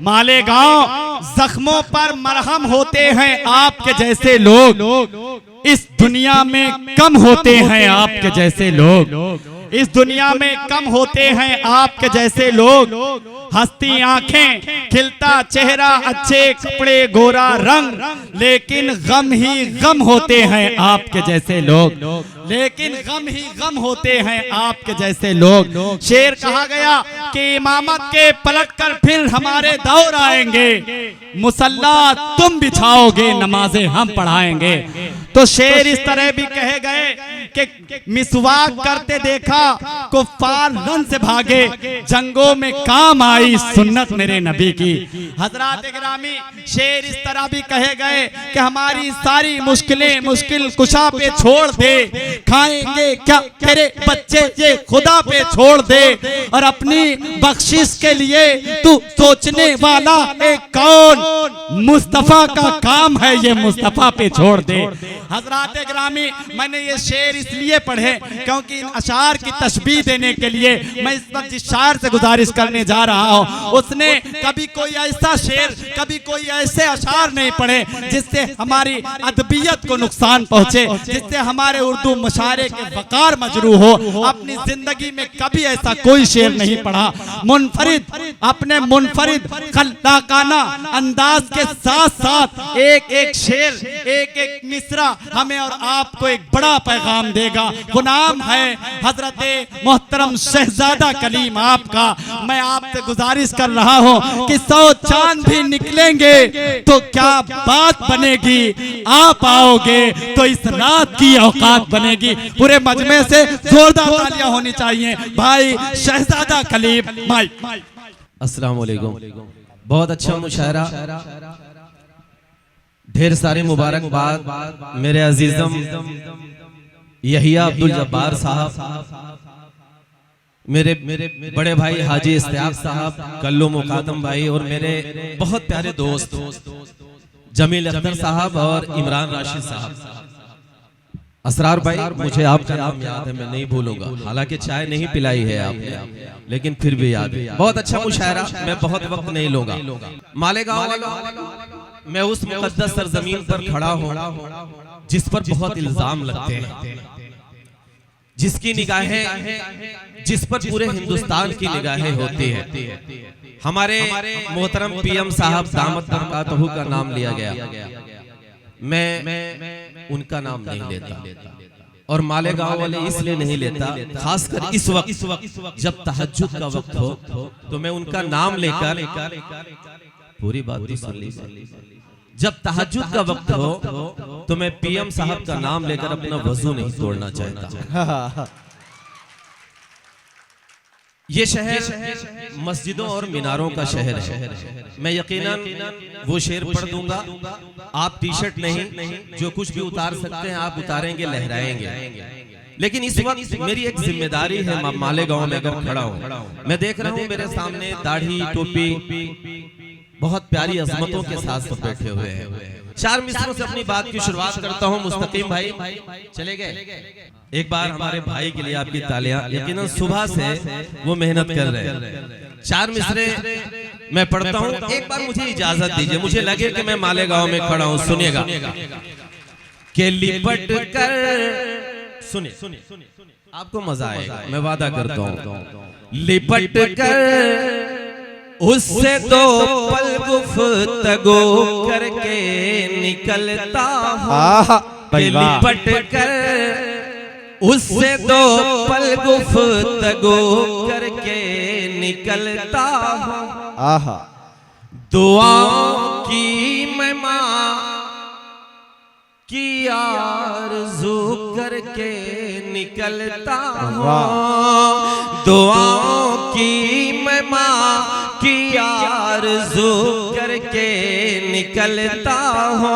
मालेगांव जख्मों पर मरहम होते हैं आपके जैसे लोग। इस दुनिया में कम होते हैं आपके जैसे लोग। इस दुनिया में कम होते हैं आपके जैसे लोग। हंसती आंखें, खिलता चेहरा, अच्छे कपड़े, गोरा रंग, लेकिन गम ही गम होते हैं आपके जैसे लोग। लेकिन गम ही गम होते हैं आपके जैसे लोग। शेर कहा गया कि इमामत के पलटकर फिर हमारे दौर आएंगे, मुसल्ला तुम बिछाओगे, नमाजें हम पढ़ाएंगे। तो शेर इस तरह भी कहे गए कि मिसवाक करते देखा कुफ्फार रन से भागे, जंगों में काम आई सुन्नत मेरे नबी की। हजरात गिरामी, शेर इस तरह भी कहे गए कि हमारी सारी मुश्किलें मुश्किल कुशा पे छोड़ दे, खाएंगे क्या तेरे बच्चे ये खुदा पे छोड़ दे, और अपनी बख्शिश के लिए तू सोचने वाला एक कौन, मुस्तफा का काम है ये मुस्तफा पे छोड़ दे। हजरात गिरामी, मैंने ये शेर इसलिए पढ़े क्योंकि इन अशार की तशबीह देने के लिए मैं इस वक्त जिस शायर से गुजारिश करने जा रहा हूँ, उसने कभी कोई ऐसा शेर, कभी कोई ऐसे अशार नहीं पढ़े जिससे हमारी अदबियत को नुकसान पहुंचे, जिससे हमारे उर्दू मुशायरे के वकार मजरू हो। अपनी जिंदगी में कभी ऐसा कोई शेर नहीं पढ़ा। मुनफरिद, अपने मुनफरिद खल्लाकाना अंदाज के साथ साथ एक एक शेर, एक एक मिसरा हमें और आपको एक बड़ा पैगाम देगा। वो नाम है हजरते मोहतरम शहजादा कलीम आपका। मैं आपसे गुजारिश कर रहा हूँ कि 100 चांद भी निकलेंगे तो क्या बात बनेगी, आप आओगे तो इस रात की औकात बनेगी। पूरे मजमे से जोरदार तालियां होनी चाहिए भाई शहजादा कलीम माई। अस्सलाम वालेकुम। बहुत अच्छा मुशायरा, ढेर सारी मुबारकबाद मेरे अजीजम यहिया अब्दुल जब्बार साहब, मेरे बड़े भाई हाजी इस्तियाक साहब, कल्लू मुकादम भाई, और मेरे बहुत प्यारे दोस्त जमील अख्तर साहब और इमरान राशिद साहब। असरार भाई, मुझे आपका नाम याद है, मैं नहीं भूलूंगा, हालांकि चाय नहीं पिलाई है आपने, लेकिन फिर भी याद है। बहुत अच्छा मुशायरा, मैं बहुत वक्त नहीं लूंगा। मालेगांव वालों, मैं उस मुकद्दस सरजमीन पर खड़ा हूँ जिस पर बहुत इल्जाम लगते हैं, जिसकी निगाहें, जिस पर पूरे हिंदुस्तान की निगाहें होती है। हमारे मोहतरम पीएम साहब दामत बरकातहू का नाम लिया गया, मैं उनका नाम नहीं लेता, और मालेगांव वाले इसलिए नहीं लेता, खासकर इस वक्त जब तहज्जुद का वक्त हो तो मैं उनका नाम लेकर, पूरी बात तो सुन लीजिए, जब तहज्जुद का वक्त हो तो मैं पीएम साहब का नाम लेकर अपना वजू नहीं तोड़ना चाहता। ये शहर मस्जिदों और मीनारों का शहर है। मैं यकीनन वो शेर पढ़ दूंगा, आप टी शर्ट नहीं, जो कुछ भी उतार सकते हैं आप उतारेंगे, लहराएंगे। लेकिन इस वक्त मेरी एक जिम्मेदारी है, मालेगांव में अगर खड़ा हूं, मैं देख रहा हूं मेरे सामने दाढ़ी टोपी बहुत प्यारी अजमतों के साथ सब बैठे हुए हैं। 4 मिसरों से अपनी बात की शुरुआत करता हूं। मुस्तकीम भाई चले गए, एक बार हमारे भाई के लिए आपकी तालियां। यकीनन सुबह से वो मेहनत कर रहे हैं। 4 मिसरे मैं पढ़ता हूं, एक बार मुझे इजाजत दीजिए, मुझे लगे कि मैं मालेगांव में खड़ा हूं। सुनिएगा के लिपट कर, सुनिए आपको मजा आएगा, मैं वादा करता हूं। लिपट कर उससे 2 पल गुफ्तगू करके निकलता हूं, लिपट कर उससे 2 पल गुफ्तगू करके निकलता हूं। दुआओं की मैं मां की आरज़ू करके निकलता हूं, दुआओं की मैं मां की आरज़ू करके निकलता हूँ।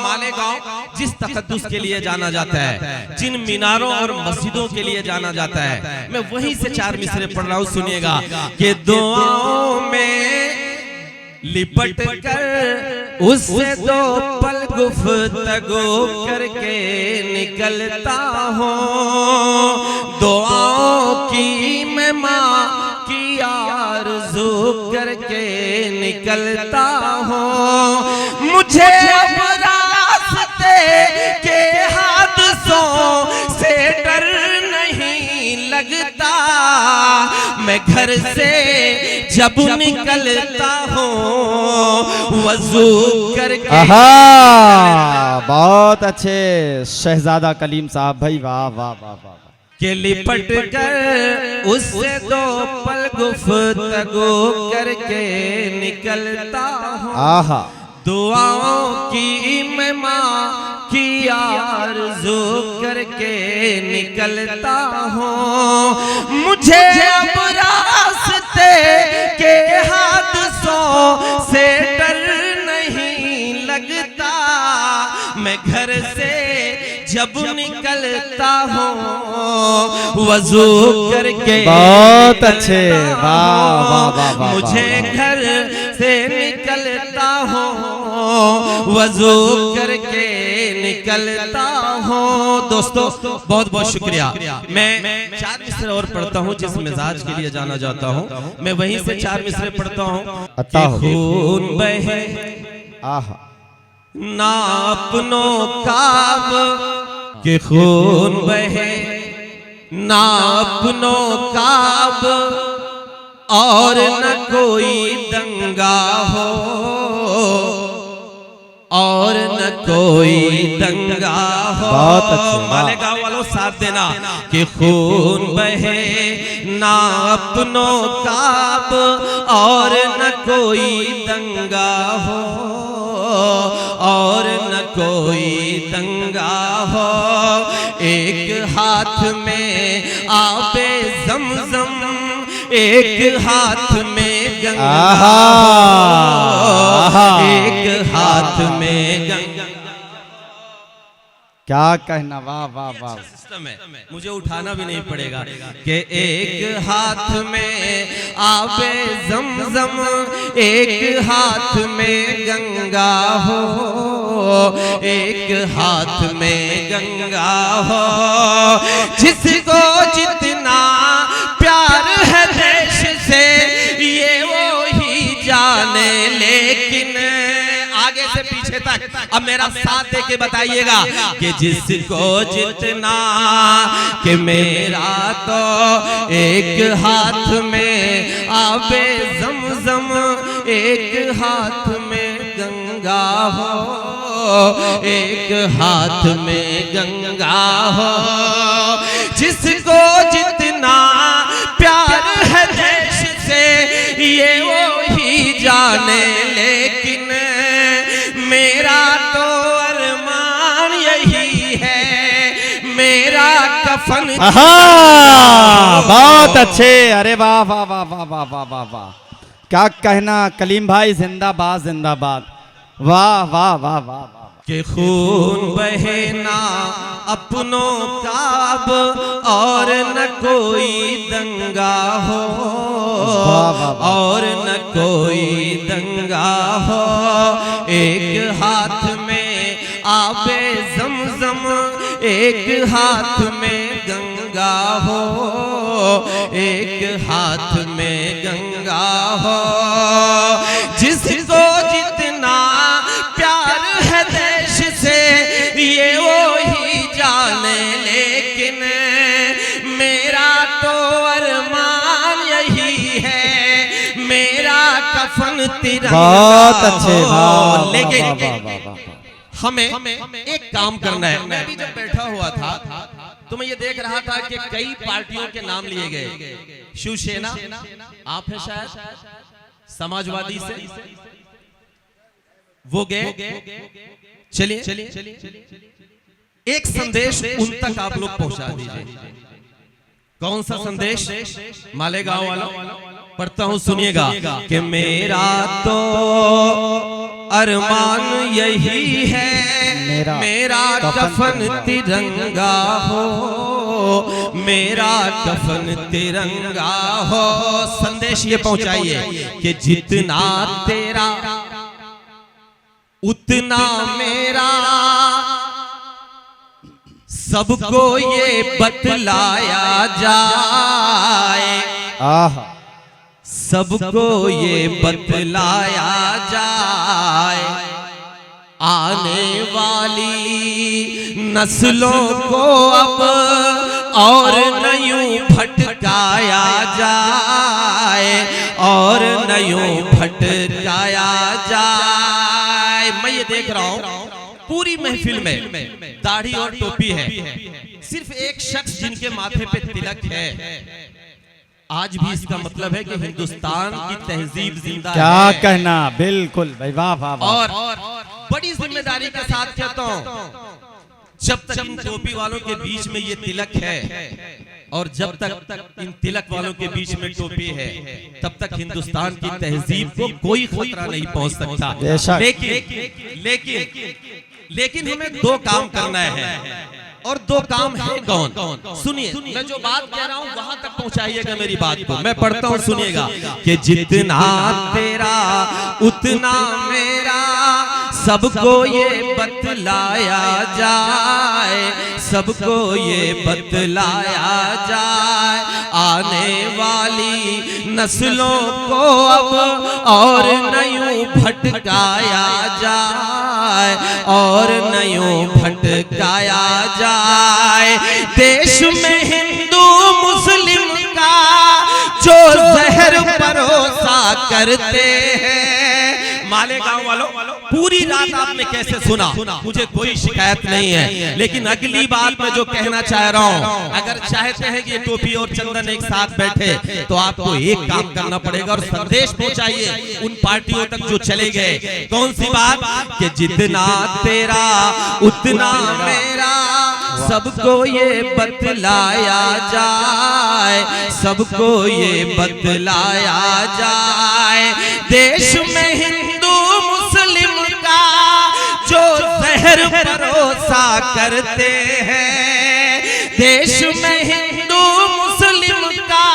मालेगांव जिस तकद्दुस के लिए जाना जाता है, जिन मीनारों और मस्जिदों के लिए जाना जाता है, मैं वहीं से 4 मिसरे पढ़ रहा हूँ। सुनिएगा कि दुआओं में लिपट कर उससे 2 पल गुफ्तगू करके निकलता हूँ, दुआओं की मैं मां की आरज़ू करके निकलता हूँ। मुझे अब रास्ते के हादसों से डर नहीं लगता। मैं घर से जब निकलता हूँ वजू करके। आहा, बहुत अच्छे शहजादा कलीम साहब भाई, वाह वाह वाह वाह। के लिपट कर उससे दो पल गुफ्तगू करके निकलता हूँ। आहा, दुआओं की मैं माँ की आरज़ू करके निकलता हूँ। मुझे अब रास्ते के हादसों से डर नहीं लगता। मैं घर से जब निकलता हूँ वजू करके। बहुत अच्छे, वाह वाह वाह वाह। मुझे घर से निकलता हूँ वजू करके निकलता हूँ। दोस्तों बहुत बहुत शुक्रिया। मैं 4 मिसरे और पढ़ता हूँ जिस मिजाज के लिए जाना जाता हूँ। मैं वहीं से 4 मिसरे पढ़ता हूँ। अता हो। खून बहे आहा, ना अपनों काब के खून बहे ना अपनों काब और न कोई दंगा हो और न कोई दंगा हो। बहुत अच्छे, मालेगांव वालों साथ देना कि खून बहे ना अपनों काब और न कोई दंगा हो और न कोई दंगा हो। एक हाथ में आबे ज़मज़म एक हाथ में गंगा हो, एक हाथ में गंगा। क्या कहना, वाह वाह वाह। सिस्टम है, मुझे उठाना भी नहीं पड़ेगा कि एक हाथ में आबे ज़मज़म एक हाथ में गंगा हो एक हाथ में गंगा हो। जिसको जितना प्यार है देश से ये वो ही जाने, लेकिन आगे से पीछे तक अब मेरा साथ दे के बताइएगा कि जिसको जितना कि मेरा तो एक हाथ में आबे ज़मज़म एक हाथ में गंगा हो एक हाथ में गंगा हो। जिसको जितना प्यार है देश से ये वो ही जाने, लेकिन मेरा तो अरमान यही है मेरा कफन। बहुत अच्छे, अरे वाह वाह वाह वाह वाह वाह वाह वाह। क्या कहना कलीम भाई, जिंदाबाद जिंदाबाद, वाह वाह वाह वाह वाह। कि खून बहे ना अपनों काब और न कोई दंगा हो और न कोई दंगा हो। एक हाथ में आबे ज़मज़म एक हाथ में गंगा हो एक हाथ में गंगा हो। जिसको जितना प्यार है देश से ये वो ही जाने, लेकिन मेरा तो अरमान यही है मेरा कफन तिरंगा। बहुत अच्छे, लेकिन हमें एक काम करना है। मैं भी जब बैठा हुआ था तो मैं ये देख रहा था कि कई पार्टियों के नाम लिए गए। शिवसेना आप है शायद, समाजवादी से वो गए। चलिए एक संदेश उन तक आप लोग पहुंचा दीजिए। कौन सा संदेश? मालेगांव वाला पढ़ता हूं, सुनिएगा कि मेरा तो अरमान यही है मेरा कफन तिरंगा हो मेरा कफन तिरंगा हो। संदेश ये पहुंचाइए कि जितना तेरा उतना मेरा, सबको ये बतलाया जाए सबको ये बतलाया जाए, आने वाली नस्लों को अब और न यूं भटकाया जाए, और न यूं भटकाया जाए। मैं ये देख रहा हूं पूरी महफिल में दाढ़ी और टोपी है, सिर्फ एक शख्स जिनके माथे पे तिलक है। आज भी इसका मतलब है कि हिंदुस्तान की तहजीब जिंदा है। क्या कहना, बिल्कुल भाई, वाह वाह वाह। और बड़ी जिम्मेदारी के साथ कहता हूं, जब तक इन टोपी वालों के बीच में ये तिलक है और जब तक इन तिलक वालों के बीच में टोपी है, तब तक हिंदुस्तान की तहजीब को कोई खतरा नहीं पहुंच सकता। लेकिन हमें दो काम करना है, और दो काम है कौन? सुनिए, मैं जो बात कह रहा हूं वहां तक पहुंचाइएगा मेरी बात को। मैं पढ़ता हूं, सुनिएगा कि जितना तेरा उतना मेरा, सबको ये बतलाया जाए, सबको ये बतलाया जाए, आने वाली नस्लों को अब और न यूं भटकाया जाए, और न यूं भटकाया जाए। देश में हिंदू मुस्लिम का जो जहर परोसा करते हैं। मालेगांव वालों, पूरी रात आपने कैसे सुना? मुझे कोई शिकायत नहीं है, लेकिन अगली बात मैं जो कहना चाह रहा हूं, अगर चाहते हैं कि ये टोपी और चंदन एक साथ बैठे, तो आपको एक काम करना पड़ेगा और संदेश पहुंचाइए उन पार्टियों तक जो चले गए। कौन सी बात? कि जितना तेरा उतना मेरा, सबको ये बतलाया जाए, सबको ये बतलाया जाए। देश में हिंदू मुस्लिम का जो जहर परोसा करते हैं, देश में हिंदू मुस्लिम का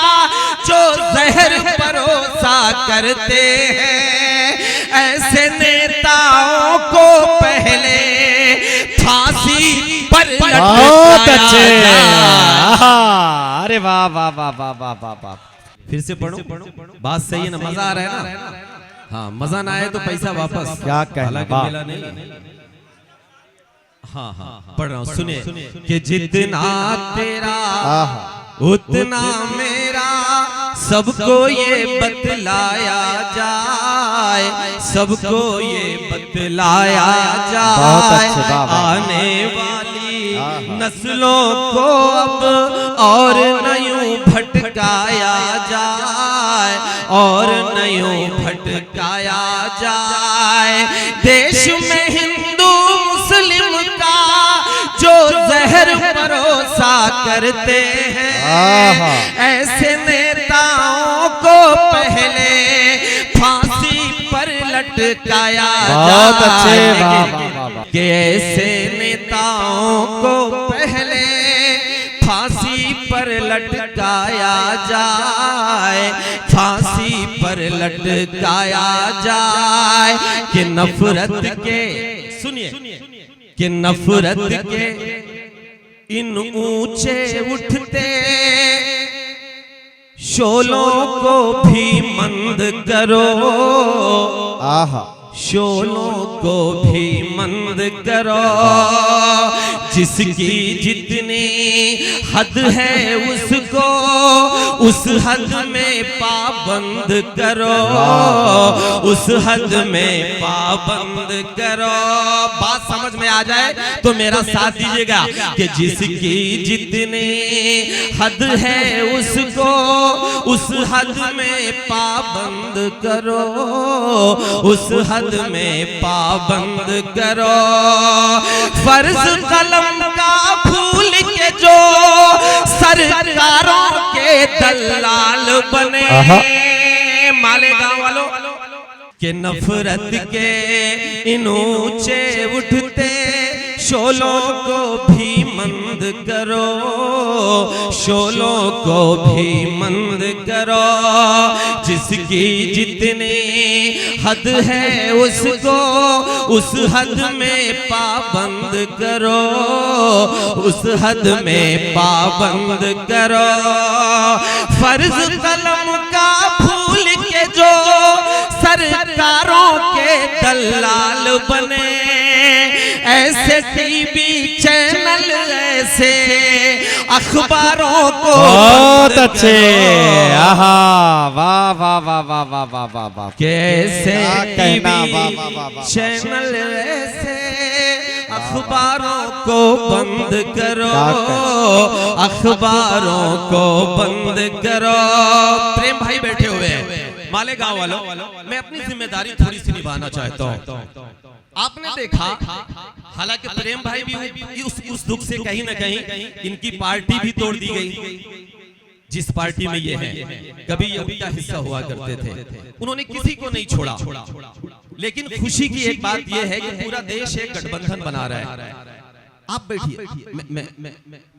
जो जहर परोसा करते हैं, ऐसे नेताओं को पहले फांसी पर बहुत अच्छे। अरे वाह वाह वाह वाह वाह वाह वाह। फिर से पढ़ो, बात सही है ना? मजा आ रहा है ना? हाँ, मजा ना आए तो पैसा वापस। क्या कहना, मिला नहीं। हाँ हाँ, पढ़ रहा हूँ, सुनिए कि जितना तेरा उतना मेरा, सबको ये बतलाया जाए, सबको ये बतलाया जाए, आने वाली नस्लों को अब और न यूं भटकाया जाए, और न यूं भटकाया जाए। देश में हिंदू मुस्लिम का जो जहर परोसा करते हैं, ऐसे नेताओं को पहले फांसी पर लटकाया जाए, कि ऐसे नेताओं को पहले फांसी पर लटकाया जाए, फांसी पर लटकाया जाए। कि नफरत के, सुनिए, कि नफरत के इन ऊंचे उठते शोलों को भी मंद करो, शोलों को भी मंद करो। जिसकी जितनी हद है उसको उस हद में पाबंद करो, उस हद में पाबंद करो। बात समझ में आ जाए तो मेरा साथ दीजिएगा कि जिसकी जितनी हद है उसको उस हद में पाबंद करो, उस हद में पाबंद करो। फर्ज कलम का फूल के जो सरकारों के दलाल बने, मालेगांव वालों, के नफरत के इन ऊंचे उठते शोलों को भी मंद करो, शोलों को भी मंद करो। जिसकी जितनी हद है उसको उस हद में पाबंद करो, उस हद में पाबंद करो। फर्ज कलम का फूल दलाल बने, ऐसे टीवी चैनल, ऐसे अखबारों को बहुत अच्छे, आहा, वाह वाह वाह वाह वाह वाह वाह वाह, कैसे कहना, वाह टीवी वाह वाह वाह, चैनल, ऐसे अखबारों को बंद करो, अखबारों को बंद करो। प्रेम भाई बैठे हुए हैं मालेगांव वालों, मैं अपनी जिम्मेदारी थोड़ी सी निभाना चाहता हूँ। आपने देखा, हालांकि प्रेम भाई भी उस दुख से कहीं ना कहीं इनकी पार्टी भी तोड़ दी गई जिस पार्टी में ये है। कभी ये उनका हिस्सा हुआ करते थे, उन्होंने किसी को नहीं छोड़ा। लेकिन खुशी की एक बात यह है कि पूरा देश एक गठबंधन बना रहा है। आप बैठिए,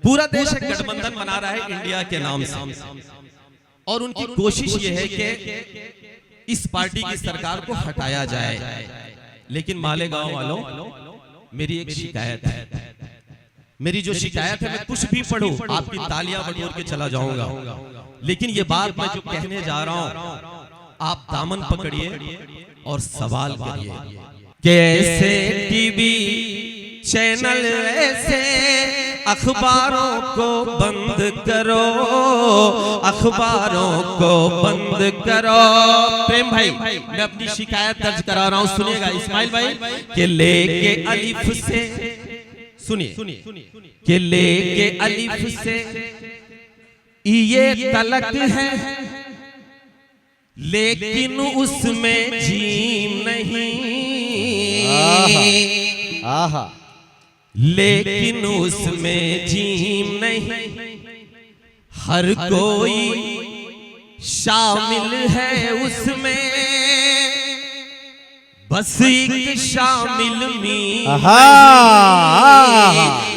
पूरा देश एक गठबंधन बना रहा है इंडिया के नाम से, और उनकी कोशिश ये है कि इस पार्टी की सरकार को हटाया जाए। लेकिन मालेगांव वालों, मेरी एक शिकायत है। मेरी जो शिकायत है, मैं कुछ भी पढ़ूं आपकी तालियां बटोर के चला जाऊंगा, लेकिन ये बात मैं जो कहने जा रहा हूं, आप दामन पकड़िए और सवाल करिए। कैसे टीवी चैनल, ऐसे अखबारों को बंद करो, अखबारों को बंद करो। प्रेम भाई, मैं अपनी शिकायत दर्ज करा रहा हूं, सुनिएगा इस्माइल भाई। के लेके अलिफ से, सुनिए, के लेके अलिफ से ये तलक है, लेकिन उसमें जीम नहीं, आहा, लेकिन उसमें जीम नहीं, हर कोई शामिल है उसमें, बस एक शामिल मी।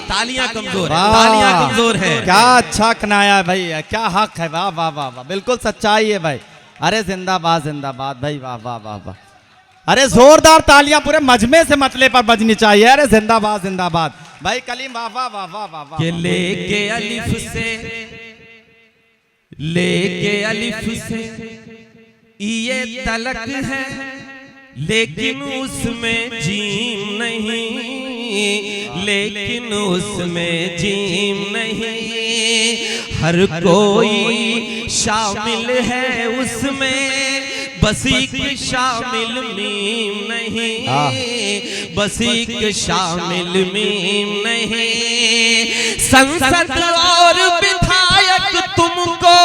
तालियां कमजोर है, तालियां कमजोर है। क्या अच्छा कनाया भाई, क्या हक है, वाह वाह वाह वाह, बिल्कुल सच्चाई है भाई। अरे जिंदाबाद जिंदाबाद भाई, वाह वाह वाह वाह। अरे जोरदार तालियां पूरे मजमे से मतले पर बजनी चाहिए। अरे जिंदाबाद जिंदाबाद भाई, कलीम, वाह वाह वाह वाह वाह वाह। के लेके अलिफ से, लेके अलिफ से ये तलक है, लेकिन उसमें जीम नहीं, लेकिन उसमें जीम नहीं, हर कोई शामिल है उसमें, बस एक शामिल मीम नहीं, बस एक शामिल मीम नहीं। संसद और विधायक तुमको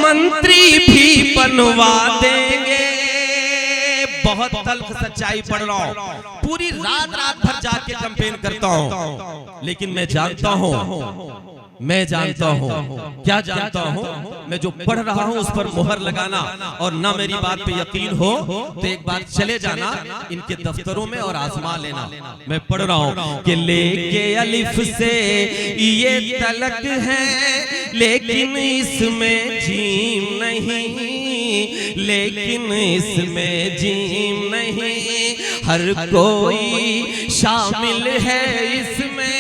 मंत्री भी बनवा देंगे। बहुत तल्ख सच्चाई पढ़ रहा हूं, पूरी रात भर जाके कैंपेन करता हूं, लेकिन मैं जानता हूं, क्या जानता हूं, मैं जो पढ़ रहा हूं उस पर मुहर लगाना, और ना मेरी बात पे यकीन हो तो एक बार चले जाना इनके दफ्तरों में और आजमा लेना। मैं पढ़ रहा हूं कि लेके अलिफ से ये तलक है, लेकिन इसमें जीम नहीं, लेकिन इसमें जीम नहीं, हर कोई शामिल है इसमें,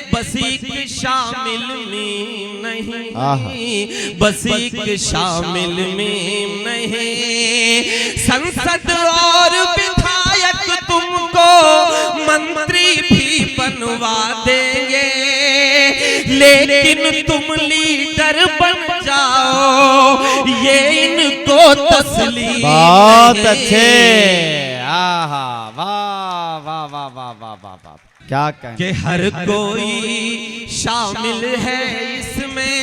बस एक शामिल मीम नहीं, बस एक शामिल मीम नहीं। संसद और विधायक तुमको मंत्री भी बनवा देंगे, लेकिन तुम लीडर बन जाओ ये इनको तस्लीम। बहुत अच्छे, आहा, वाह वाह वाह वाह वाह वाह वाह, क्या कहें कि हर कोई शामिल है इसमें,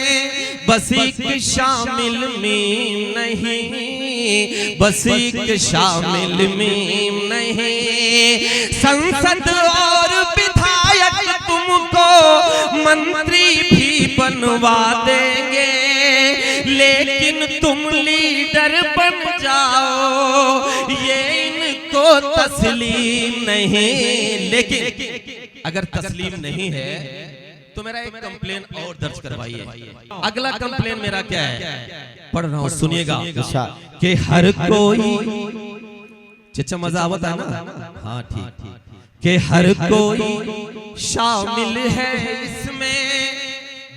बस एक शामिल मीम नहीं, बस एक शामिल मीम नहीं। संसद और विधायक तुमको मंत्री भी बनवा देंगे, लेकिन तुम लीडर बन जाओ ये इनको तस्लीम नहीं। लेकिन अगर तस्लीम नहीं है तो मेरा एक कंप्लेन और दर्ज करवाइए। अगला कंप्लेन मेरा क्या है, पढ़ रहा हूं, सुनिएगा। कि हर कोई, चचा मजा आवत है ना, हाँ ठीक, कि हर कोई शामिल है इसमें,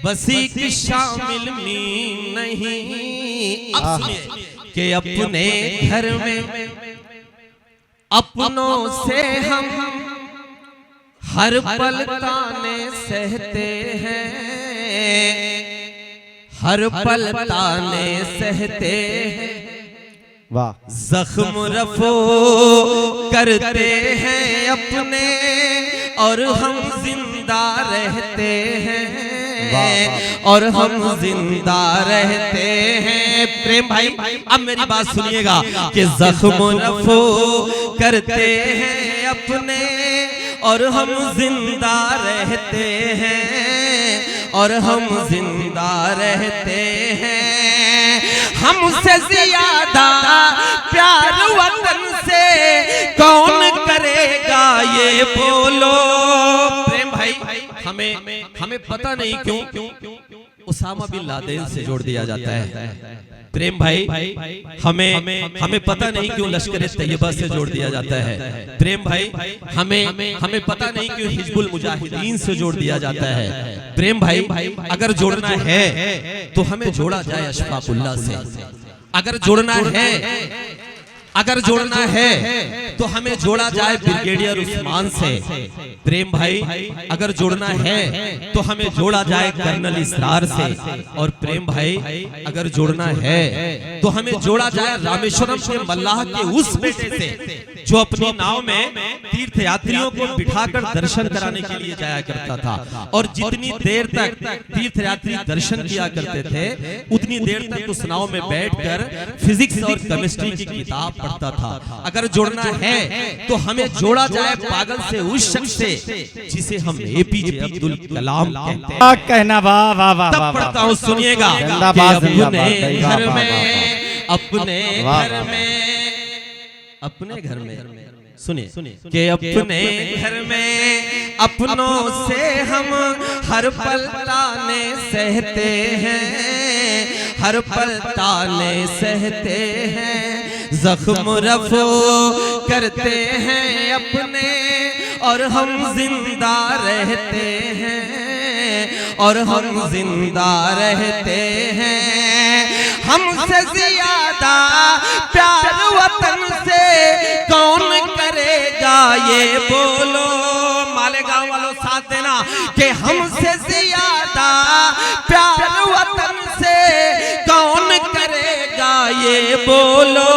बस एक शामिल मीम नहीं। अब सुनिए कि अपने घर में अपनों से हम हर पल ताने सहते हैं, हर पल ताने सहते हैं। वाह। जख्म रफो करते हैं अपने और हम जिंदा रहते हैं, और हम जिंदा रहते हैं। प्रेम भाई अब मेरी बात सुनिएगा कि जख्म रफो करते हैं अपने और हम जिंदा रहते हैं, और हम जिंदा रहते हैं। हमसे ज्यादा प्यार वतन से कौन करेगा ये बोलो। प्रेम भाई हमें पता नहीं क्यों उसामा बिन लादेन से जोड़ दिया जाता है। प्रेम भाई हमें पता नहीं क्यों लश्कर तैयबा से जोड़ दिया जाता है। प्रेम भाई हमें पता नहीं क्यों हिजबुल मुजाहिदीन से जोड़ दिया जाता है। प्रेम भाई अगर जोड़ना है तो हमें जोड़ा जाए अशफाकुल्लाह से। अगर जोड़ना है तो हमें जोड़ा जाए ब्रिगेडियर उस्मान से। प्रेम भाई अगर जोड़ना है तो हमें जोड़ा जाए कर्नल इसरार से। और प्रेम भाई अगर जोड़ना है तो हमें जोड़ा जाए रामेश्वरम के मल्लाह के उस बेटे से जो अपनी नाव में तीर्थ यात्रियों को बिठाकर दर्शन कराने के लिए जाया करता था। और जितनी देर तक तीर्थ यात्री दर्शन किया करते थे उतनी देर तक उस नाव में बैठकर फिजिक्स और केमिस्ट्री की किताब पढ़ता था। अगर जोड़ना है तो हमें जोड़ा जाए पागल से उस शख्स से जिसे हम एपीजे अब्दुल कलाम कहते हैं। कहना वाह वाह वाह। तब पढ़ता हूँ सुनिएगा कि अपने घर में सुनिए कि अपने घर में अपनों से हम हर पल ताने सहते हैं, हर पल ताने सहते हैं। जख्म रफो करते हैं अपने और हम जिंदा रहते हैं, और हम जिंदा रहते हैं। हमसे ज्यादा प्यार वतन से कौन करेगा ये बोलो। मालेगांव वालों साथ देना कि हमसे ज्यादा प्यार वतन से कौन करेगा ये बोलो।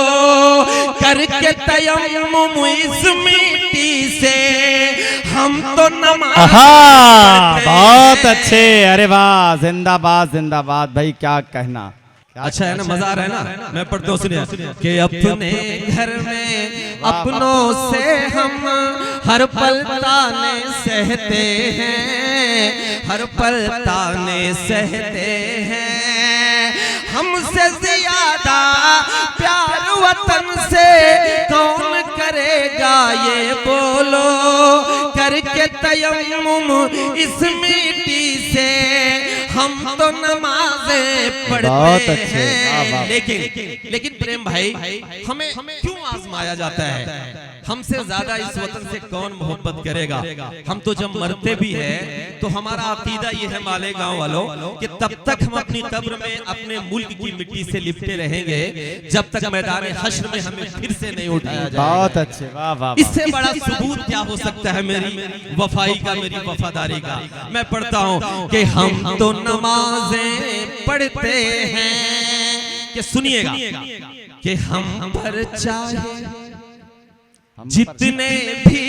करके तयम्मुम इस मिट्टी से हम तो नमाज। बहुत अच्छे। अरे वाह, जिंदाबाद जिंदाबाद भाई। क्या कहना। अच्छा है ना, मजा आ रहा है ना। मैं पढ़ता हूँ सुनिए कि अपने घर में अपनों से हम हर पल ताने सहते हैं, हर पल ताने सहते हैं। हमसे ज्यादा प्यार वतन से कौन करेगा ये बोलो। करके तयम्मुम इस मिट्टी से हम तो नमाजें पढ़ते हैं। लेकिन प्रेम भाई हमें क्यों आजमाया जाता है। हमसे ज्यादा इस वतन से कौन मोहब्बत करेगा। हम तो जब मरते भी हैं तो हमारा अकीदा ये है मालेगांव वालों कि तब तक हम अपनी कब्र में अपने मुल्क की मिट्टी से लिपटे रहेंगे जब तक मैदान हश्र में हमें फिर से नहीं उठाया जाए। बहुत अच्छे, वाह वाह। इससे बड़ा सबूत क्या हो सकता है मेरी वफाई का, मेरी वफादारी का। मैं पढ़ता हूँ कि हम तो नमाजें पढ़ते हैं। कि सुनिएगा कि हम पर चाहे जितने भी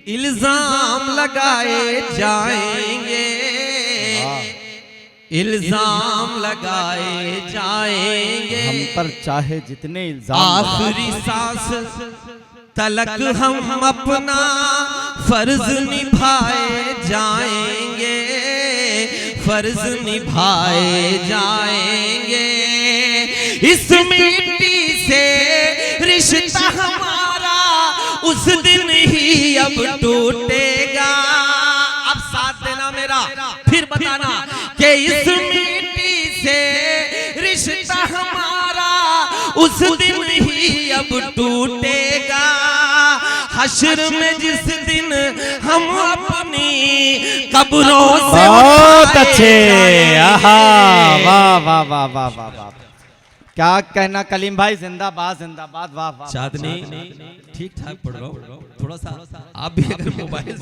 इल्जाम लगाए जाएंगे, इल्जाम लगाए जाएंगे। हम पर चाहे जितने इल्जाम, आखिरी सांस तलक हम अपना फर्ज निभाए जाएंगे, फर्ज निभाए जाएंगे। इस मिट्टी से रिश्ता हमारा उस दिन ही अब टूटेगा। अब साथ देना मेरा, फिर बताना कि इस मिट्टी से रिश्ता हमारा उस दिन ही अब टूटेगा। हश्र में जिस दिन हम अपनी कब्रों से। बहुत अच्छे। वाह वाह वाह वाह वाह। क्या कहना कलीम भाई, जिंदाबाद जिंदाबाद, वाह वाह। चांदनी ठीक ठाक पढ़ रहा हूँ, थोड़ा सा आप भी अगर मोबाइल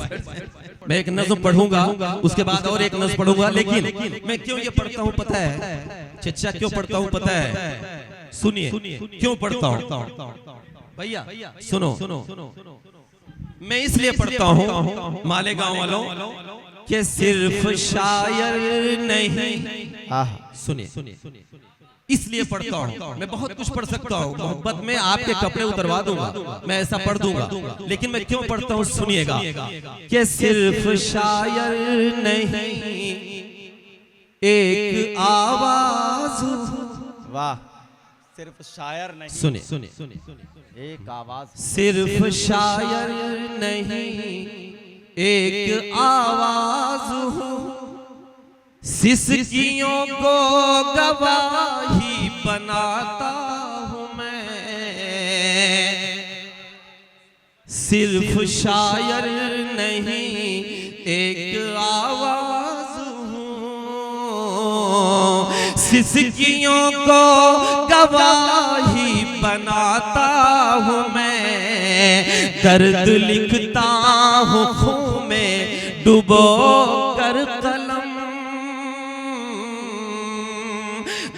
मैं एक नज़्म पढ़ूंगा, उसके बाद और एक नज़्म पढ़ूंगा, लेकिन मैं क्यों ये पढ़ता हूँ पता है चचा, क्यों पढ़ता हूँ पता है? सुनिए क्यों पढ़ता हूँ भैया, सुनो। मैं इसलिए पढ़ता हूँ मालेगांव वालों कि सिर्फ शायर नहीं, सुनिए, इसलिए पढ़ता हूँ। मैं बहुत कुछ पढ़ सकता हूँ, मोहब्बत में आपके कपड़े उतरवा दूंगा, मैं ऐसा पढ़ दूंगा, लेकिन मैं क्यों पढ़ता हूँ सुनिएगा कि सिर्फ शायर नहीं एक आवाज, वाह, सिर्फ शायर नहीं, सुनिए एक आवाज, सिर्फ शायर नहीं एक आवाज हूँ, सिसकियों को गवाही बनाता हूँ मैं, सिर्फ शायर नहीं एक आवाज हूँ, सिसकियों को गवाही बनाता हूँ मैं, दर्द लिखता हूँ खून में डुबो कर कलम,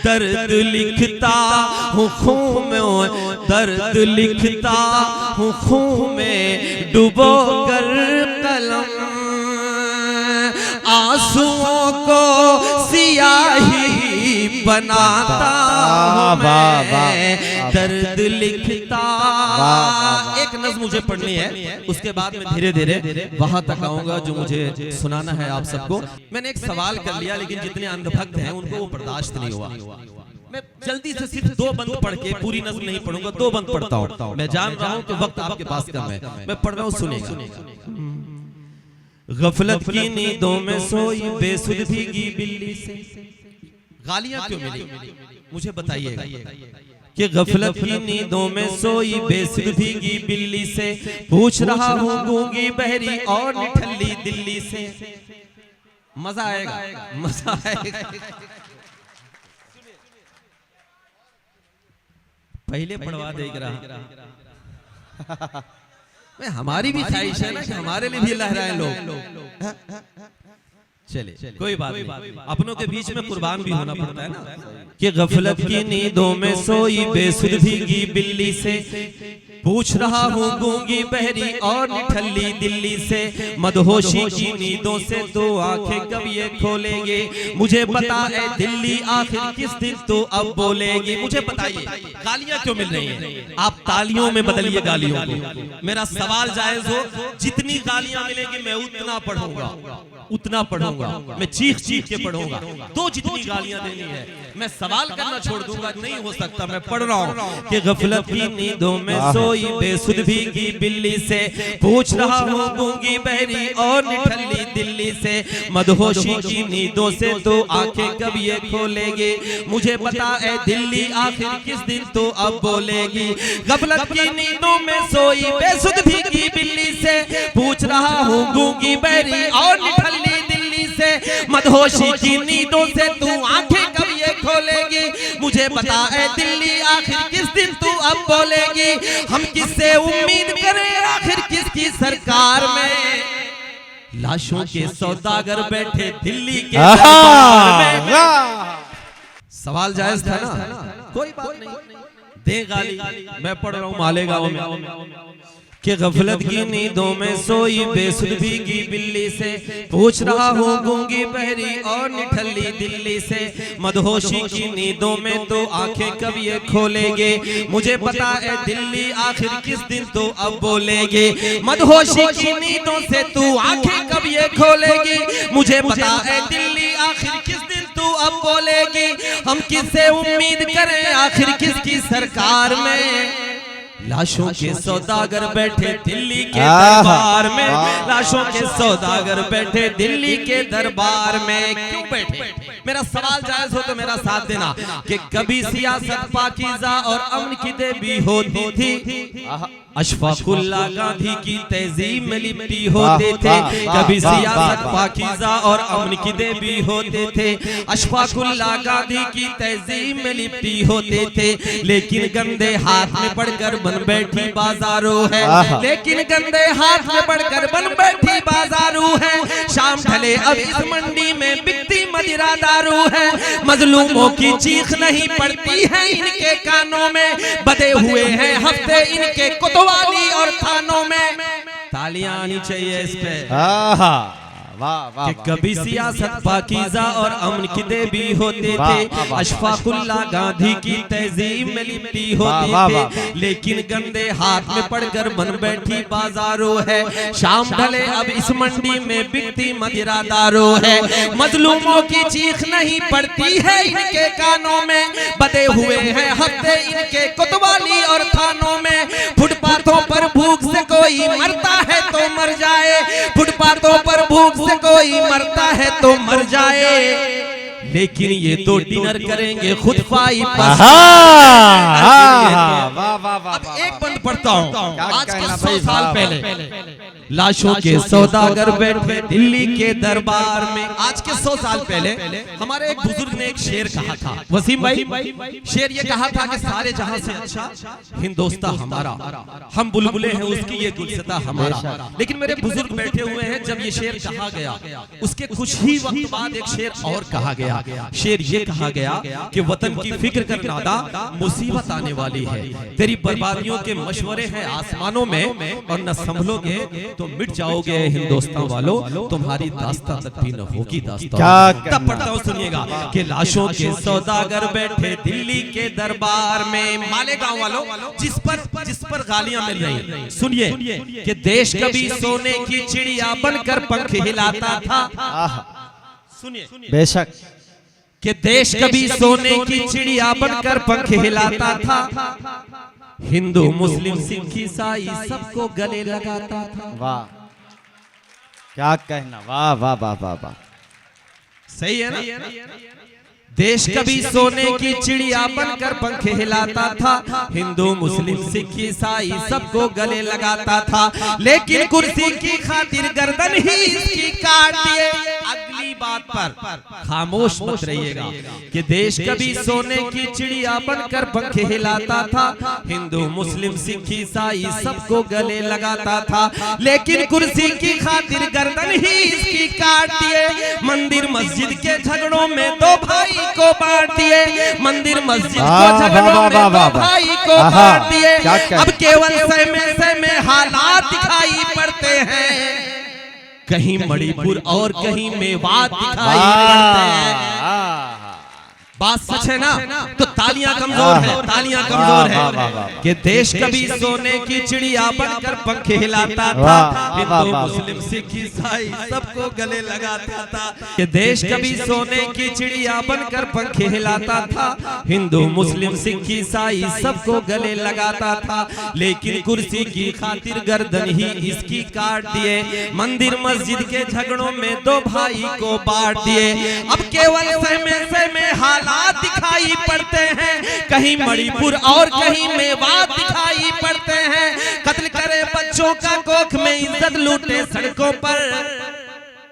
दर्द लिखता हूँ खून में, दर्द लिखता हूँ खून में डुबो कर कलम, आंसुओं को सियाही बनाता हूँ मैं, दर्द लिखता। एक नज़्म मुझे पढ़नी है, उसके बाद मैं धीरे धीरे वहां तक आऊंगा जो मुझे सुनाना है आप सबको। मैंने एक सवाल कर लिया, लेकिन जितने अंधभक्त हैं उनको वो बर्दाश्त नहीं हुआ। मैं जल्दी से सिर्फ 2 बंद पढ़ के पूरी नज़्म नहीं पढ़ूंगा, 2 बंद पढ़ता हूँ। मैं जान रहा हूँ कि वक्त आपके पास कम है, मैं पढ़ रहा हूँ, सुनेगा। गफलत की नींदों में सोई बेसुध भीगी बिल्ली से, गालियां क्यों मिली मुझे बताइएगा कि गफलत की नींदों में सोई बेसुध भीगी बिल्ली से, पूछ रहा हूँ गूंगी बहरी और निठल्ली दिल्ली से। मजा आएगा, मजा आएगा। पहले पढ़वा देख रहा हमारी भी ख्वाहिश है ना कि हमारे लिए भी लहराए लोग। चले कोई बात नहीं, अपनों के बीच में कुर्बान भी होना पड़ता है ना। कि गफलत की नींदों में सोई बेसुध भीगी बिल्ली से, पूछ रहा हूँ गूंगी बहरी और निठल्ली दिल्ली से, मदहोशी की नींदों से तो आंखें कब ये खोलेंगे, मुझे बता ए दिल्ली आखिर किस दिन तो अब बोलेगी। मुझे बताइए गालियां क्यों मिल रही हैं? आप तालियों में बदलिए गालियों को। मेरा सवाल जायज हो, जितनी गालियां मिलेगी मैं उतना पढ़ूंगा, उतना पढ़ूंगा, मैं चीख चीख के पढ़ूंगा। तो जितनी गालियां देनी है मैं सवाल करना छोड़ दूंगा, नहीं हो सकता। मैं पढ़ रहा हूँ कि गफलत की नींदों में सोई बेसुध भीगी बिल्ली से, पूछ रहा हूँ गूंगी बहरी और निठल्ली दिल्ली से, मदहोशी की नींदों से तो आंखें कब ये खोलेगी, मुझे बता ए दिल्ली आखिर किस दिन तो अब बोलेगी। गफलत की नींदों में सोई बेसुध भीगी बिल्ली से, पूछ रहा हूँ गूंगी बहरी और निठल्ली दिल्ली से, मदहोशी की नींदों से तू आंखें कब ये खोलेगी, मुझे बता ए दिल्ली आखिर किस दिन तू अब बोलेगी। हम किससे उम्मीद करें आखिर किसकी सरकार में, लाशों के सौदागर बैठे दिल्ली के दरबार में। सवाल जायज था ना, कोई बात नहीं, दे गाली। मैं पढ़ रहा हूँ मालेगांव में कि गफलत की नींदों में सोई बेसुध भीगी बिल्ली से, पूछ रहा हूँ गूंगी बहरी और निठल्ली दिल्ली से, मदहोशी की नींदों में तो आंखें कब ये खोलेगे, मुझे पता है दिल्ली आखिर किस दिन तो अब बोलेगे। मदहोशी की नींदों से तू आंखें कब ये खोलेगी, मुझे पता है दिल्ली आखिर किस दिन तू अब बोलेगी। हम किससे उम्मीद करें आखिर किसकी सरकार में, लाशों के सौदागर बैठे दिल्ली के दरबार में, लाशों के सौदागर बैठे दिल्ली के दरबार में। क्यों बैठे? मेरा सवाल जायज हो तो मेरा साथ देना कि कभी सियासत पाकीज़ा और अमन की देवी होती थी, अशफाकुल्लाह गांधी की तहजीब में लिपटी होते थे, कभी सियासत पाकीज़ा और अमन की देवी होते थे। अशफाकुल्लाह गांधी की तहजीब में लिपटी होते थे, लेकिन गंदे हाथ में पड़कर बन बैठी बाजारू है, लेकिन गंदे हाथ में पड़कर बन बैठी बाजारू है। शाम ढले अब इस मंडी में बिकती मदिरा दारू है, मजलूमों की चीख नहीं पड़ती है इनके कानों में, बदे हुए हैं हफ्ते इनके कोतवाली और थानों में। तालियां आनी चाहिए इस पे। कि कभी सियासत पाकीज़ा और अमन की देवी होते थे, अशफाकुल्लाह गांधी की तहजीब में लिपटी होते थे, लेकिन गंदे हाथ में पड़कर बन बैठी बाजारो है। शाम ढले अब इस मंडी में बिकती मदिरा दारू है, मजलूमों की चीख नहीं पड़ती है इनके कानों में, बदे हुए हैं हफ्ते इनके कोतवाली और थानों में। फुटपाथों पर भूख से कोई मरता है तो मर जाए, फुटपाथों पर भूख कोई मरता है तो मर जाए, लेकिन ये तो डिनर करेंगे खुद पाई पर। अब एक बंद पढ़ता हूँ। आज के 100 साल पहले लाशों के सौदागर बैठे दिल्ली के दरबार में। आज के 100 साल पहले हमारे एक बुजुर्ग ने एक शेर कहा था, वसीम भाई, शेर ये कहा था कि सारे जहां से अच्छा हिंदुस्तान हमारा, हम बुलबुले हैं उसकी ये गुलशता हमारा। लेकिन मेरे बुजुर्ग बैठे हुए हैं, जब ये शेर कहा गया उसके कुछ ही वक्त बाद एक शेर और कहा गया। शेर ये कहा गया कि वतन की फिक्र कर नादा, मुसीबत आने वाली है, तेरी बर्बादियों के मशवरे हैं आसमानों में, और न संभलोगे तो मिट जाओगे हिंदुस्तान वालों, तुम्हारी दास्तां तक भी न होगी दास्तां। तब पढ़ता हूँ, सुनिएगा कि लाशों के सौदागर बैठे दिल्ली के दरबार में। मालेगांव वालों, जिस पर गालियां मिल रही, सुनिए कि देश कभी सोने की चिड़िया बनकर पंख हिलाता था। सुनिए बेशक कि देश कभी सोने की चिड़िया बनकर पंख हिलाता था, हिंदू मुस्लिम सिख ईसाई सबको गले लगाता था। वाह, क्या कहना, वाह वाह वाह वाह वाह, सही है ना। देश कभी सोने की चिड़िया बनकर पंख हिलाता था, हिंदू मुस्लिम सिख ईसाई सबको गले लगाता था, लेकिन कुर्सी की खातिर गर्दन ही इसकी काट दिए। अगली बात पर खामोश मत रहिएगा कि देश कभी सोने की चिड़िया बनकर पंख हिलाता था, हिंदू मुस्लिम सिख ईसाई सबको गले लगाता था, लेकिन कुर्सी की खातिर गर्दन ही इसकी काट दिए। मंदिर मस्जिद के झगड़ों में दो भाई को बांट दिए, मंदिर मस्जिद को झगड़ों में दो भाई को बांट दिए। अब केवल सहमे हालात दिखाई पड़ते हैं, कहीं मणिपुर और कहीं मेवात दिखाई पड़ते हैं। बात सच है ना, तो तालियां कमजोर है, तालियां कमजोर है कि देश कभी सोने की चिड़िया बनकर पंख हिलाता था, हिंदू मुस्लिम सिख ईसाई सबको गले लगाता था। कि देश कभी सोने की चिड़िया बनकर पंख हिलाता था, हिंदू मुस्लिम सिख ईसाई सबको गले लगाता था, लेकिन कुर्सी की खातिर गर्दन ही इसकी काट दिए। मंदिर मस्जिद के झगड़ों में दो भाई को बांट दिए। अब केवल सहमे हालात दिखाई पड़ते हैं, कहीं मणिपुर और कहीं मेवात दिखाई पड़ते हैं। कत्ल करे बच्चों का कोख में इज्जत लूटे सड़कों पर,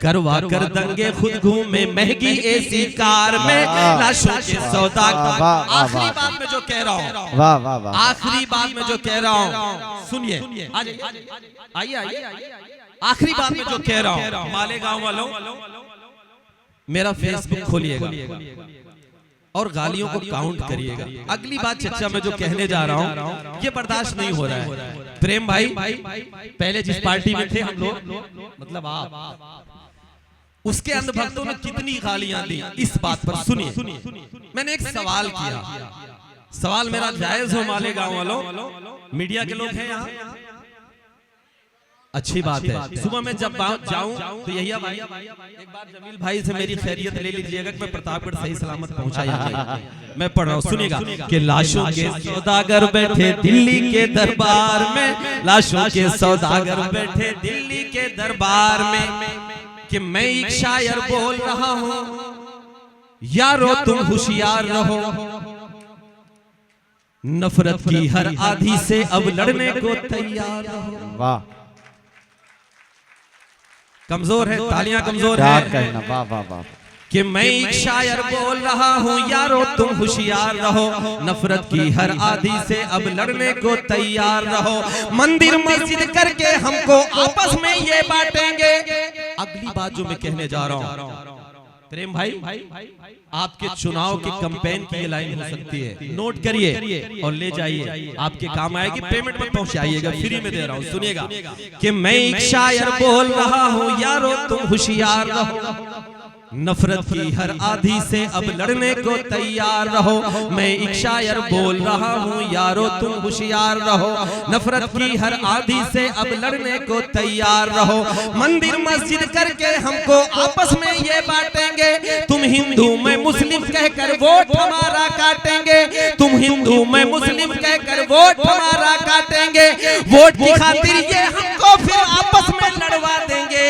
करवा कर दंगे खुद घूमे महंगी एसी कार में। लाशों के सौदागर, आखिरी बात में जो कह रहा हूँ, वाह वाह वाह, आखिरी बात में जो कह रहा हूँ सुनिए, आइए आखिरी बात में जो कह रहा हूँ। मालेगांव वालों, मेरा फेसबुक खोलिएगा और गालियों को काउंट करिएगा। अगली बात चर्चा में जो कहने जा रहा हूं ये बर्दाश्त नहीं हो रहा है। प्रेम भाई, पहले जिस पार्टी में थे हम लोग, मतलब आप, उसके अंधभक्तों ने कितनी गालियां दी इस बात पर। सुनिए, मैंने एक सवाल किया, सवाल मेरा जायज हो मालेगांव वालों, मीडिया के लोग हैं यहाँ, अच्छी बात है। सुबह में जब जाऊं तो यही भाई, एक बार जमील भाई से मेरी खैरियत ले लीजिएगा कि मैं प्रतापगढ़ सही सलामत पहुंचा। मैं पढ़ रहा हूँ, सुनिएगा कि लाशों के सौदागर बैठे दिल्ली के दरबार में, लाशों के सौदागर बैठे दिल्ली के दरबार में, कि मैं एक शायर बोल रहा हूँ, यारो तुम होशियार रहो। नफरत की हर आधी से अब लड़ने को तैयार रहो। वाह, कमजोर है, तालियां कमजोर क्या है कहना, वाह वाह वाह। कि मैं एक शायर बोल रहा हूँ यारो तुम होशियार रहो, नफरत की हर आधी से अब लड़ने को तैयार रहो। मंदिर मस्जिद करके हमको आपस में ये बांटेंगे। अगली बात जो मैं कहने जा रहा हूँ प्रेम भाई, आपके चुनाव के कैंपेन की ये लाइन हो सकती है, नोट करिए और ले जाइए, आपके काम आएगी। पेमेंट मत पहुंचाइएगा, फ्री में दे रहा हूँ, सुनिएगा कि मैं एक शायर बोल रहा हूँ यारो तुम होशियार रहो, नफरत की हर आधी से अब लड़ने को तैयार रहो। मैं एक शायर बोल रहा हूँ यारो तुम होशियार रहो, नफरत की हर आधी से अब लड़ने को तैयार रहो। मंदिर मस्जिद करके हमको आपस में ये बांटेंगे। तुम हिंदू मैं मुस्लिम कहकर वोट हमारा काटेंगे, तुम हिंदू मैं मुस्लिम कहकर वोट हमारा काटेंगे। वोट की खातिर ये हमको फिर आपस में लड़वा देंगे।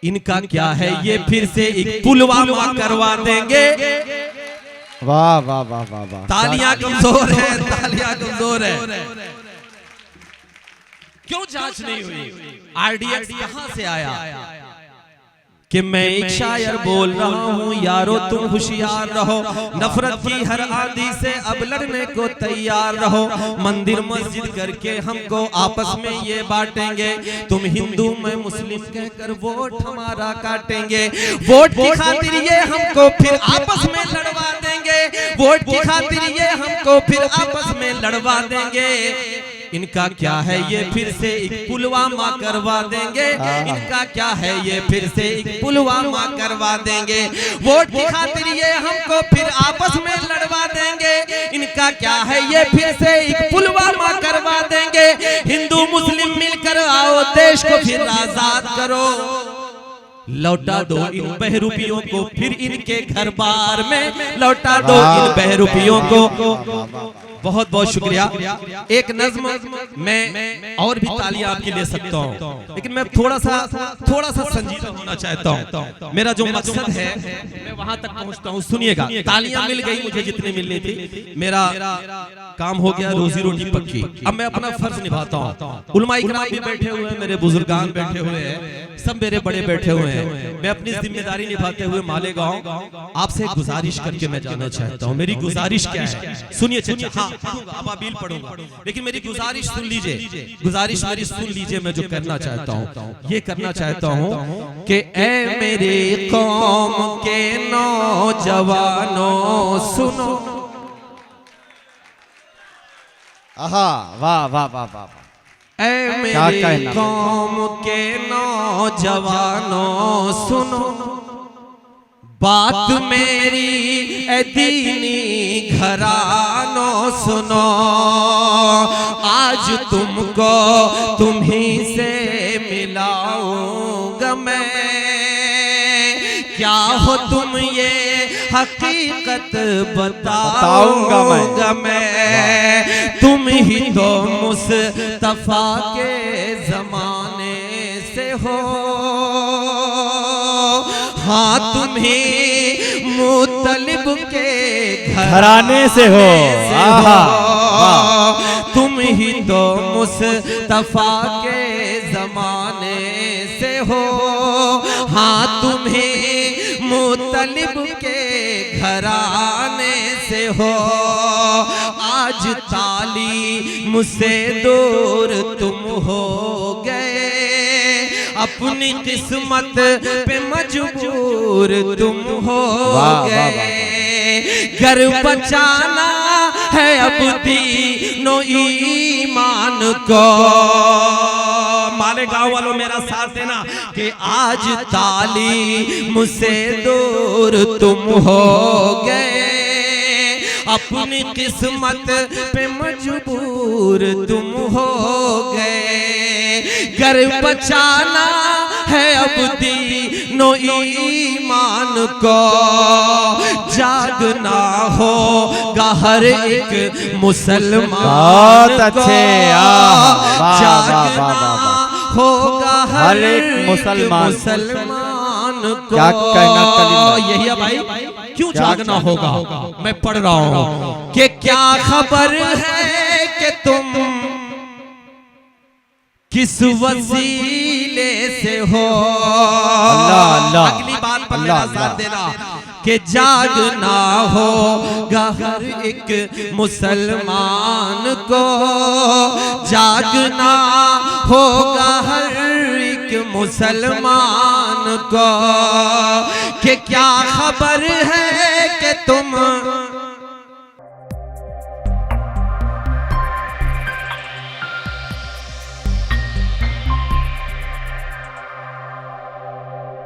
इनका क्या है ये फिर से एक पुलवामा करवा देंगे। वाह वाह वाह वाह वाह, तालियां कमजोर है, तालियां कमजोर है। क्यों जांच नहीं हुई? आरडीएक्स कहां से आया कि मैं एक शायर बोल रहा हूँ यारो तुम होशियार रहो, नफरत की हर आंधी से अब लड़ने को तैयार रहो। मंदिर मस्जिद करके हमको आपस में ये बांटेंगे। तुम हिंदू मैं मुस्लिम कहकर वोट हमारा काटेंगे। वोट की खातिर ये हमको फिर आपस में लड़वा देंगे। वोट की खातिर ये हमको फिर आपस में लड़वा देंगे। इनका क्या है ये फिर से एक पुलवामा करवा देंगे। इनका क्या है ये फिर से एक पुलवामा करवा देंगे। वोट की खातिर ये हमको फिर आपस में लड़वा देंगे। इनका क्या है ये फिर से एक पुलवामा करवा देंगे। हिंदू मुस्लिम मिलकर आओ देश को फिर आजाद करो। लौटा दो इन बहरूपियों को फिर इनके घर बार में, लौटा दो इन बहरूपियों को। बहुत बहुत शुक्रिया। एक नज्म मैं और भी तालियां आपके ले सकता हूं, लेकिन मैं थोड़ा सा संजीदा होना चाहता हूं। मेरा जो मकसद है मैं वहां तक पहुंचता हूं। सुनिएगा, तालियां मिल गई मुझे जितनी मिलनी थी, मेरा काम हो गया, रोजी रोटी पक्की। अब मैं अपना फर्ज निभाता हूं। उलमाए किराम भी बैठे हुए हैं, मेरे बुजुर्गान बैठे हुए हैं, सब मेरे बड़े बैठे हुए हैं। मैं अपनी जिम्मेदारी निभाते हुए मालेगांव आपसे गुजारिश करके मैं जाना चाहता हूं। मेरी गुजारिश क्या है? सुनिए, अबाबिल पढ़ूंगा, लेकिन मेरी गुजारिश सुन लीजिए। गुजारिश मेरी सुन लीजिए। मैं जो करना चाहता हूँ ये करना चाहता हूँ कि ए मेरे कौम के नौजवानों सुनो। आहा, वाह वाह वाह वाह। ऐ मेरे कौम के नौजवानों सुनो, बात मेरी ए दीनी घरानों सुनो। आज तुमको तुम्ही से मिलाऊंगा मैं, क्या हो तुम ये हकीकत बताऊंगा मैं। तुम ही तो मुस्तफा के जमाने से हो, हाँ तुम्हें मुतलिब के घराने से हो। तुम ही तो मुस्तफा के जमाने से हो, हाँ तुम्हें मुतलिब के घराने से हो। आज तालीम से दूर तुम हो गए, अपनी किस्मत पे मजबूर तुम हो गए। घर बचाना है अब दीनो ईमान को। मालेगांव वालों मेरा साथ देना कि आज तालीम से दूर तुम हो गए, अपनी किस्मत पे मजबूर तुम हो गए। घर बचाना है अब दीनो ईमान को, जागना होगा हर एक मुसलमान को। जागना होगा हर एक मुसलमान को। क्या कहना कलीम? यही है भाई, क्यों जागना होगा? मैं पढ़ रहा हूँ कि क्या खबर है कि तुम किस वसीले से हो। अल्लाह अल्लाह अगली बात पर अल्लाह मेरा साथ देना कि जागना होगा हर एक मुसलमान को, जागना होगा हर एक मुसलमान को कि क्या खबर है कि तुम